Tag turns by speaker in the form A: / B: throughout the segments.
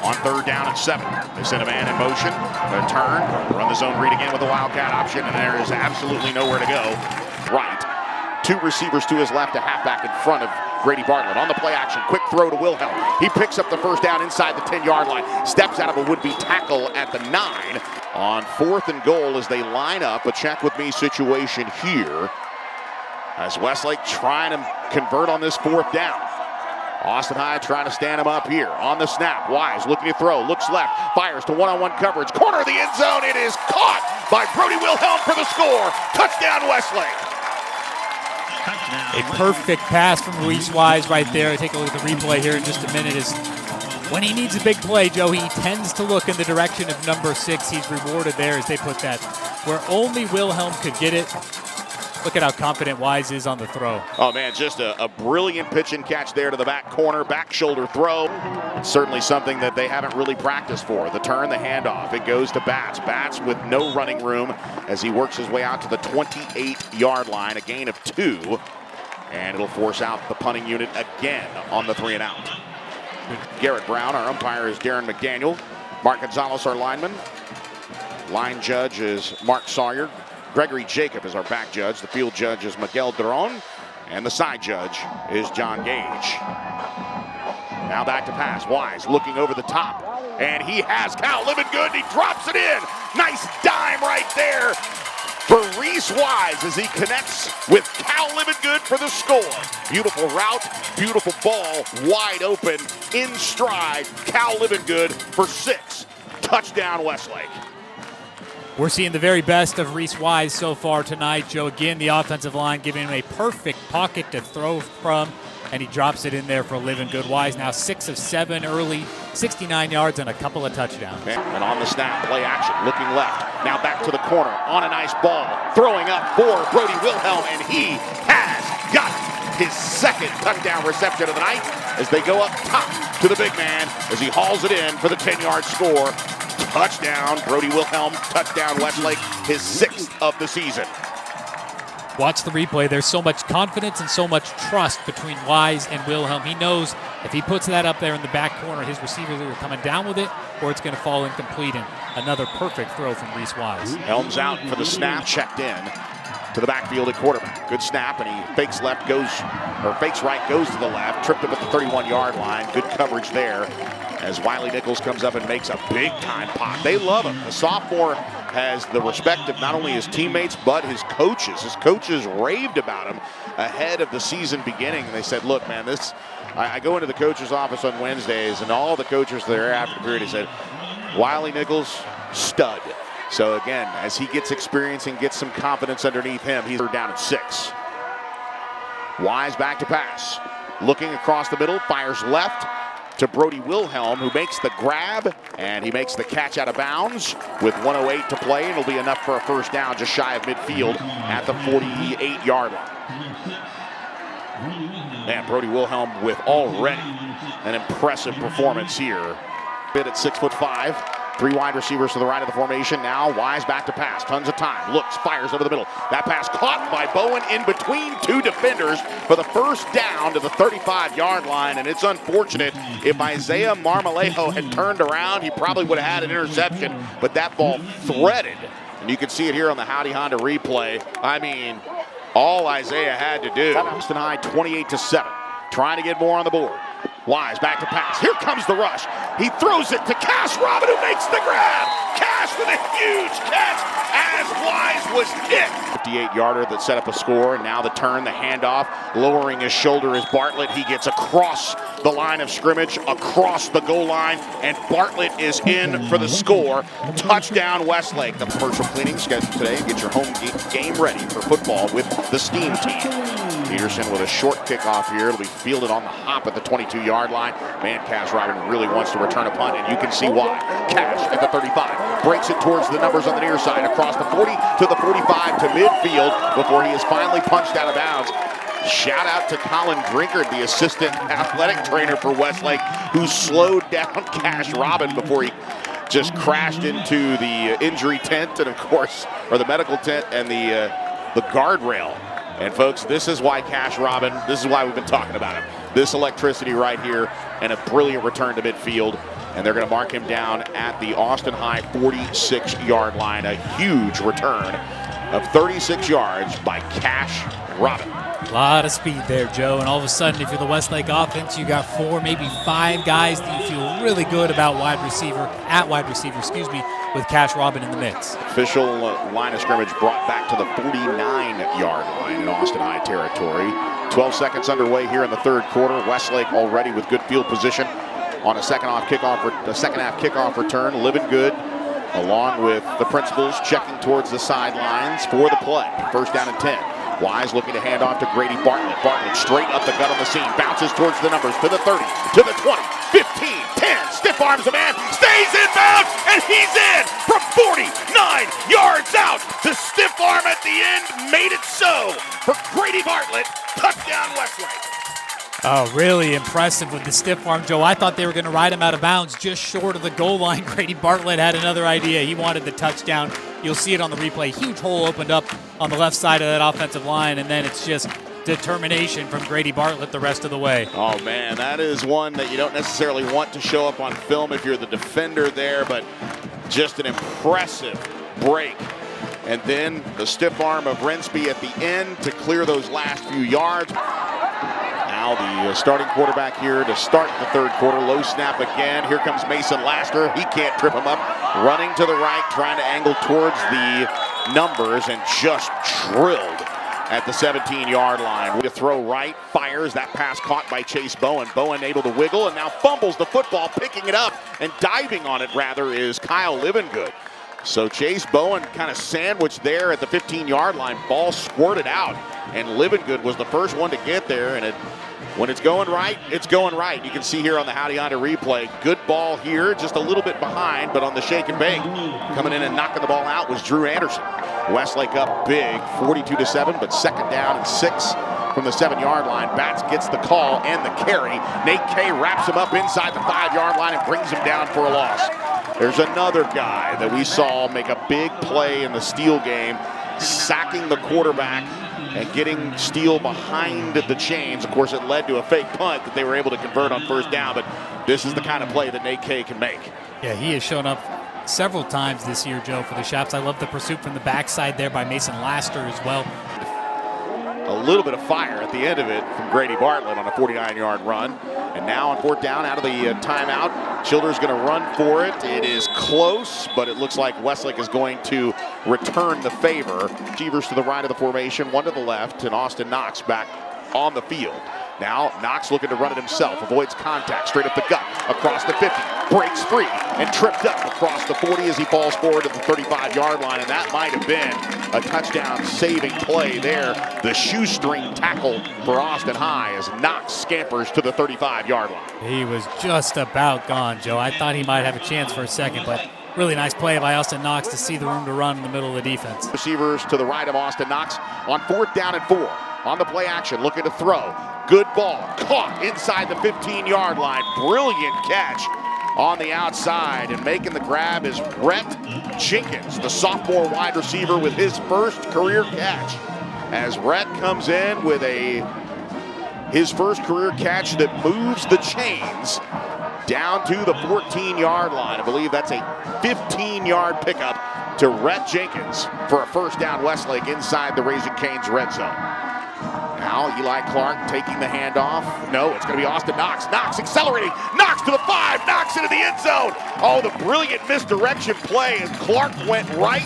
A: on 3rd down and 7. They send a man in motion, a turn, run the zone read again with a wildcat option, and there is absolutely nowhere to go. Right. 2 receivers to his left, a halfback in front of Grady Bartlett. On the play action, quick throw to Wilhelm. He picks up the first down inside the 10-yard line, steps out of a would-be tackle at the 9. On 4th and goal as they line up, a check with me situation here as Westlake trying to convert on this 4th down. Austin Hyde trying to stand him up here. On the snap, Wise looking to throw, looks left, fires to one-on-one coverage. Corner of the end zone, it is caught by Brody Wilhelm for the score. Touchdown, Westlake.
B: A perfect pass from Luis Wise right there. Take a look at the replay here in just a minute. Is when he needs a big play, Joe, he tends to look in the direction of number 6. He's rewarded there as they put that where only Wilhelm could get it. Look at how confident Wise is on the throw.
A: Oh, man, just a brilliant pitch and catch there to the back corner, back shoulder throw. It's certainly something that they haven't really practiced for. The turn, the handoff, it goes to Batts. Batts with no running room as he works his way out to the 28-yard line, a gain of 2. And it'll force out the punting unit again on the 3 and out. Garrett Brown, our umpire, is Darren McDaniel. Mark Gonzalez, our lineman. Line judge is Mark Sawyer. Gregory Jacob is our back judge. The field judge is Miguel Duron. And the side judge is John Gage. Now back to pass. Wise looking over the top. And he has Cal Livingood. He drops it in. Nice dime right there for Reese Wise as he connects with Cal Livingood for the score. Beautiful route, beautiful ball, wide open, in stride. Cal Livingood for 6. Touchdown, Westlake.
B: We're seeing the very best of Reese Wise so far tonight. Joe, again, the offensive line giving him a perfect pocket to throw from, and he drops it in there for Livingood. Wise now 6 of 7 early, 69 yards and a couple of touchdowns.
A: And on the snap, play action, looking left. Now back to the corner, on a nice ball, throwing up for Brody Wilhelm, and he has got his 2nd touchdown reception of the night as they go up top to the big man as he hauls it in for the 10-yard score. Touchdown, Brody Wilhelm, touchdown, Westlake, his 6th of the season.
B: Watch the replay. There's so much confidence and so much trust between Wise and Wilhelm. He knows if he puts that up there in the back corner, his receivers are coming down with it or it's going to fall incomplete. And another perfect throw from Reese Wise.
A: Helms out for the snap, checked in to the backfield at quarterback. Good snap, and he fakes left, fakes right, goes to the left, tripped up at the 31-yard line. Good coverage there as Wiley Nichols comes up and makes a big-time pop. They love him. The sophomore has the respect of not only his teammates, but his coaches. His coaches raved about him ahead of the season beginning. They said, look, man, I go into the coach's office on Wednesdays, and all the coaches there after the period, he said, Wiley Nichols, stud. So again, as he gets experience and gets some confidence underneath him, he's down at 6. Wise back to pass. Looking across the middle, fires left to Brody Wilhelm, who makes the grab, and he makes the catch out of bounds with 1:08 to play, and it'll be enough for a first down just shy of midfield at the 48-yard line. Man, Brody Wilhelm with already an impressive performance here. Bit at 6'5". 3 wide receivers to the right of the formation. Now Wise back to pass. Tons of time. Looks, fires over the middle. That pass caught by Bowen in between 2 defenders for the first down to the 35-yard line. And it's unfortunate. If Isaiah Marmolejo had turned around, he probably would have had an interception. But that ball threaded. And you can see it here on the Howdy Honda replay. I mean, all Isaiah had to do. Austin High 28-7. Trying to get more on the board. Wise back to pass. Here comes the rush. He throws it to Cash Robin, who makes the grab. Cash with a huge catch as Wise was hit. 58-yarder that set up a score, and now the turn, the handoff, lowering his shoulder as Bartlett. He gets across the line of scrimmage, across the goal line, and Bartlett is in for the score. Touchdown, Westlake. The commercial cleaning scheduled today. Get your home game ready for football with the Steam team. Peterson with a short kickoff here. It'll be fielded on the hop at the 22-yard line. Man, Cash Robin really wants to return a punt, and you can see why. Cash at the 35. Breaks it towards the numbers on the near side. Across the 40 to the 45 to midfield before he is finally punched out of bounds. Shout out to Colin Drinkard, the assistant athletic trainer for Westlake, who slowed down Cash Robin before he just crashed into the injury tent and, of course, or the medical tent and the guardrail. And folks, this is why Cash Robin, this is why we've been talking about him. This electricity right here and a brilliant return to midfield. and they're going to mark him down at the Austin High 46-yard line. A huge return of 36 yards by Cash Robin.
B: A lot of speed there, Joe, and all of a sudden, if you're the Westlake offense, you got 4, maybe 5 guys that you feel really good about wide receiver, with Cash Robin in the mix.
A: Official line of scrimmage brought back to the 49-yard line in Austin High territory. 12 seconds underway here in the third quarter. Westlake already with good field position on a second half kickoff return. Living good, along with the principals, checking towards the sidelines for the play. First down and 10. Wise looking to hand off to Grady Bartlett. Bartlett straight up the gut on the seam. Bounces towards the numbers to the 30, to the 20, 15, 10. Stiff arms a man. Stays inbound, and he's in from 49 yards out. The stiff arm at the end made it so for Grady Bartlett. Touchdown Westlake.
B: Oh, really impressive with the stiff arm, Joe. I thought they were going to ride him out of bounds just short of the goal line. Grady Bartlett had another idea. He wanted the touchdown. You'll see it on the replay. Huge hole opened up on the left side of that offensive line, and then it's just determination from Grady Bartlett the rest of the way.
A: Oh, man, that is one that you don't necessarily want to show up on film if you're the defender there, but just an impressive break. And then the stiff arm of Rensby at the end to clear those last few yards. Now the starting quarterback here to start the third quarter. Low snap again. Here comes Mason Laster. He can't trip him up. Running to the right, trying to angle towards the numbers, and just drilled at the 17-yard line. To throw right, fires. That pass caught by Chase Bowen. Bowen able to wiggle and now fumbles the football. Picking it up and diving on it, rather, is Kyle Livengood. So Chase Bowen kind of sandwiched there at the 15-yard line. Ball squirted out, and Livengood was the first one to get there. And when it's going right, it's going right. You can see here on the Howdy Honda replay, good ball here, just a little bit behind, but on the shake and bake, coming in and knocking the ball out was Drew Anderson. Westlake up big, 42-7, but second down and 6 from the 7-yard line. Batts gets the call and the carry. Nate Kay wraps him up inside the 5-yard line and brings him down for a loss. There's another guy that we saw make a big play in the Steele game, sacking the quarterback and getting Steele behind the chains. Of course, it led to a fake punt that they were able to convert on first down, but this is the kind of play that Nate Kay can make.
B: Yeah, he has shown up several times this year, Joe, for the Shops. I love the pursuit from the backside there by Mason Laster as well.
A: A little bit of fire at the end of it from Grady Bartlett on a 49-yard run. And now on fourth down, out of the timeout, Childers going to run for it. It is close, but it looks like Westlake is going to return the favor. Receivers to the right of the formation, one to the left, and Austin Knox back on the field. Now Knox looking to run it himself, avoids contact, straight up the gut, across the 50, breaks free, and tripped up across the 40 as he falls forward to the 35-yard line, and that might have been a touchdown-saving play there. The shoestring tackle for Austin High as Knox scampers to the 35-yard line.
B: He was just about gone, Joe. I thought he might have a chance for a second, but really nice play by Austin Knox to see the room to run in the middle of the defense.
A: Receivers to the right of Austin Knox on fourth down and 4. On the play action, looking to throw. Good ball, caught inside the 15-yard line. Brilliant catch on the outside, and making the grab is Rhett Jenkins, the sophomore wide receiver, with his first career catch. As Rhett comes in with his first career catch that moves the chains down to the 14-yard line. I believe that's a 15-yard pickup to Rhett Jenkins for a first down. Westlake inside the Raising Cane's red zone. Now Eli Clark taking the handoff. No, it's going to be Austin Knox. Knox accelerating. Knox to the 5. Knox into the end zone. Oh, the brilliant misdirection play as Clark went right.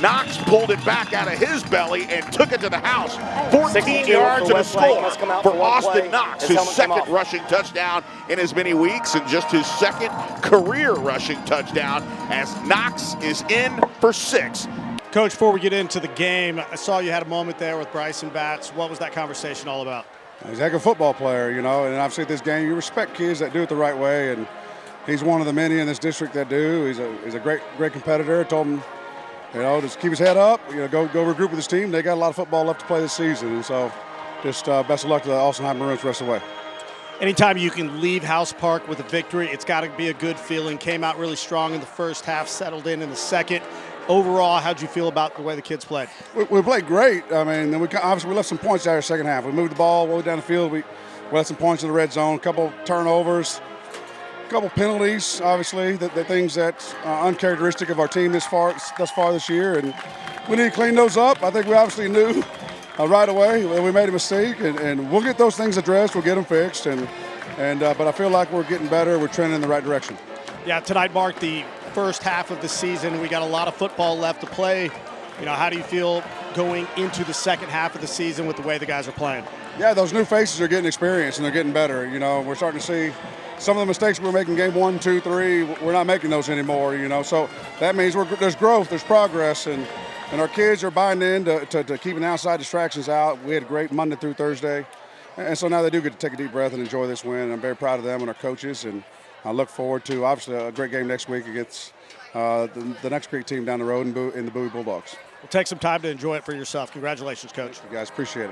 A: Knox pulled it back out of his belly and took it to the house. 14 yards and a score for Austin Knox, his second rushing touchdown in as many weeks, and just his second career rushing touchdown as Knox is in for 6.
C: Coach, before we get into the game, I saw you had a moment there with Bryson Batts. What was that conversation all about?
D: He's a heck of a football player, you know, and obviously at this game, you respect kids that do it the right way, and he's one of the many in this district that do. He's a great competitor. Told him, you know, just keep his head up, you know, go regroup with his team. They got a lot of football left to play this season, and so just best of luck to the Austin High Maroons the rest of the way.
C: Anytime you can leave House Park with a victory, it's got to be a good feeling. Came out really strong in the first half, settled in the second. Overall, how'd you feel about the way the kids played?
D: We played great. I mean, obviously we left some points out in the second half. We moved the ball way down the field. We left some points in the red zone, a couple turnovers. couple penalties, obviously, the things that's uncharacteristic of our team thus far this year, and we need to clean those up. I think we obviously knew right away we made a mistake, and we'll get those things addressed. We'll get them fixed, but I feel like we're getting better. We're trending in the right direction.
C: Yeah, tonight marked the first half of the season. We got a lot of football left to play. How do you feel going into the second half of the season with the way the guys are playing?
D: Yeah, those new faces are getting experience and they're getting better. We're starting to see some of the mistakes we were making game 1, 2, 3. We're not making those anymore. So that means there's growth, there's progress, and our kids are buying in to keeping outside distractions out. We had a great Monday through Thursday, and so now they do get to take a deep breath and enjoy this win. I'm very proud of them and our coaches, and I look forward to obviously a great game next week against the next great team down the road in the Bowie Bulldogs.
C: Well, take some time to enjoy it for yourself. Congratulations, Coach.
D: You guys, appreciate it.